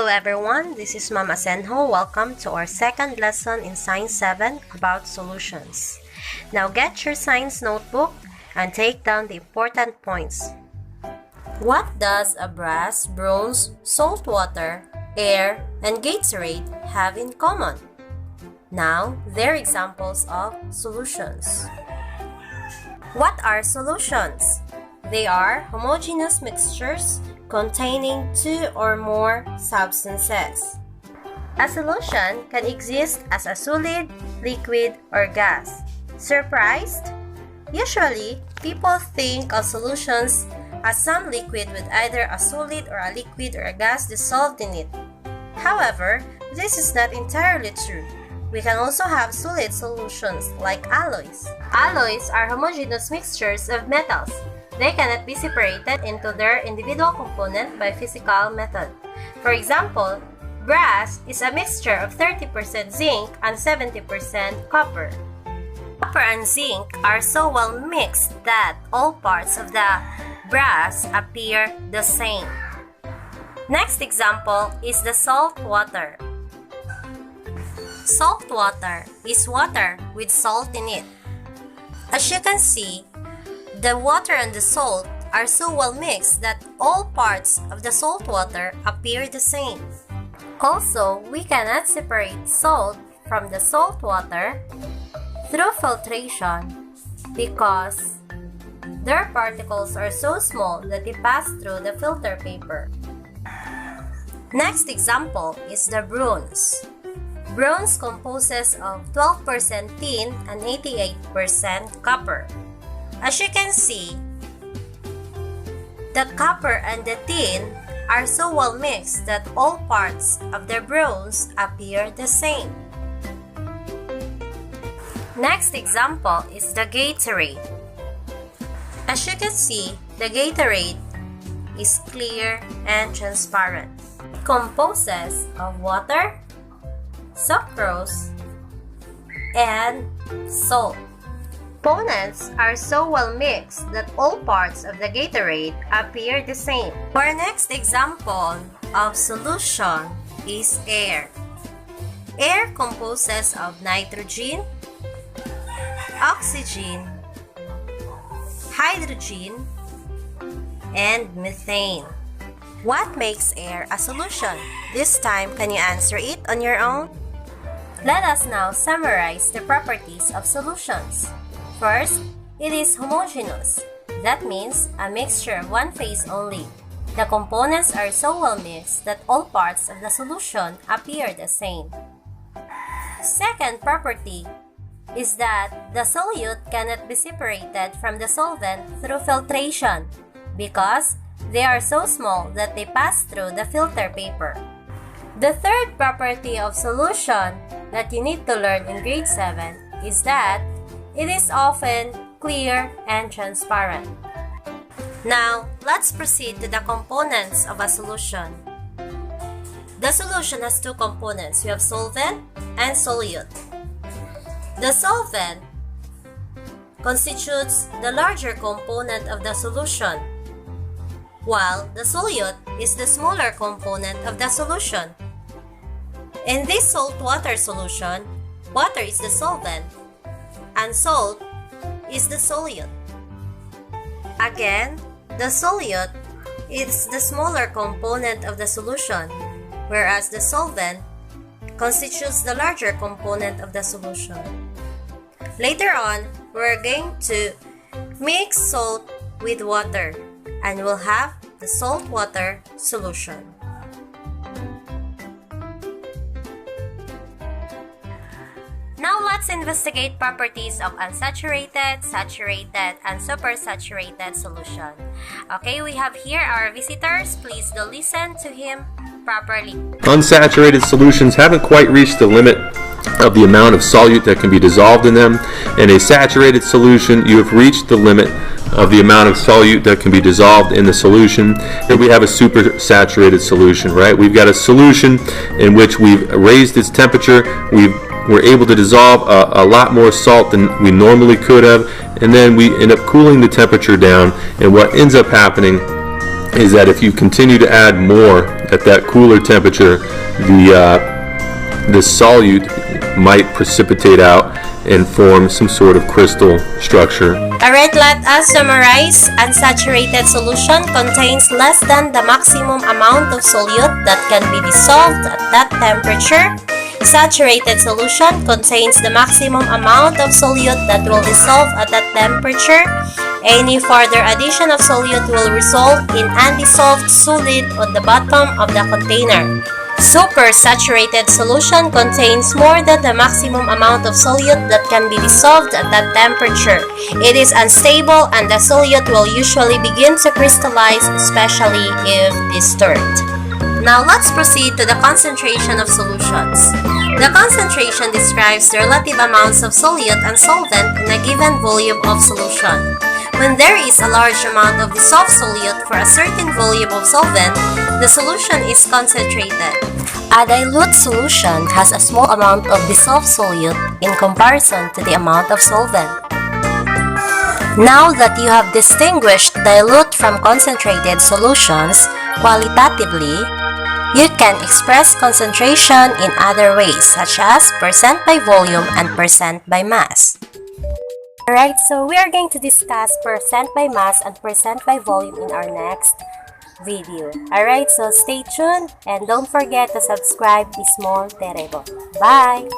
Hello everyone, this is Mama Senho. Welcome to our second lesson in Science 7 about solutions. Now get your science notebook and take down the important points. What does a brass, bronze, salt water, air, and Gatorade have in common? Now, they're examples of solutions. What are solutions? They are homogeneous mixtures containing two or more substances. A solution can exist as a solid, liquid, or gas. Surprised? Usually, people think of solutions as some liquid with either a solid or a liquid or a gas dissolved in it. However, this is not entirely true. We can also have solid solutions like alloys. Alloys are homogeneous mixtures of metals. They cannot be separated into their individual components by physical method. For example, brass is a mixture of 30% zinc and 70% copper. Copper and zinc are so well mixed that all parts of the brass appear the same. Next example is the salt water. Salt water is water with salt in it. As you can see, the water and the salt are so well mixed that all parts of the salt water appear the same. Also, we cannot separate salt from the salt water through filtration because their particles are so small that they pass through the filter paper. Next example is the bronze. Bronze composes of 12% tin and 88% copper. As you can see, the copper and the tin are so well mixed that all parts of the bronze appear the same. Next example is the Gatorade. As you can see, the Gatorade is clear and transparent. It composes of water, sucrose, and salt. Components are so well mixed that all parts of the Gatorade appear the same. Our next example of solution is air. Air composes of nitrogen, oxygen, hydrogen, and methane. What makes air a solution? This time, can you answer it on your own? Let us now summarize the properties of solutions. First, it is homogeneous. That means a mixture of one phase only. The components are so well mixed that all parts of the solution appear the same. Second property is that the solute cannot be separated from the solvent through filtration because they are so small that they pass through the filter paper. The third property of solution that you need to learn in grade 7 is that it is often clear and transparent. Now, let's proceed to the components of a solution. The solution has two components. We have solvent and solute. The solvent constitutes the larger component of the solution, while the solute is the smaller component of the solution. In this salt water solution, water is the solvent and salt is the solute. Again, the solute is the smaller component of the solution, whereas the solvent constitutes the larger component of the solution. Later on, we're going to mix salt with water and we'll have the salt water solution. Now let's investigate properties of unsaturated, saturated, and supersaturated solution. Okay, we have here our visitors. Please do listen to him properly. Unsaturated solutions haven't quite reached the limit of the amount of solute that can be dissolved in them. In a saturated solution, you have reached the limit of the amount of solute that can be dissolved in the solution. Here we have a supersaturated solution, right? We've got a solution in which we've raised its temperature. We're able to dissolve a lot more salt than we normally could have, and then we end up cooling the temperature down, and what ends up happening is that if you continue to add more at that cooler temperature, the solute might precipitate out and form some sort of crystal structure. Alright, let us summarize. Unsaturated solution contains less than the maximum amount of solute that can be dissolved at that temperature. Saturated solution contains the maximum amount of solute that will dissolve at that temperature. Any further addition of solute will result in undissolved solid on the bottom of the container. Supersaturated solution contains more than the maximum amount of solute that can be dissolved at that temperature. It is unstable and the solute will usually begin to crystallize, especially if disturbed. Now let's proceed to the concentration of solutions. The concentration describes the relative amounts of solute and solvent in a given volume of solution. When there is a large amount of dissolved solute for a certain volume of solvent, the solution is concentrated. A dilute solution has a small amount of dissolved solute in comparison to the amount of solvent. Now that you have distinguished dilute from concentrated solutions qualitatively, you can express concentration in other ways, such as percent by volume and percent by mass. Alright, so we are going to discuss percent by mass and percent by volume in our next video. Alright, so stay tuned and don't forget to subscribe to Small Terebo. Bye!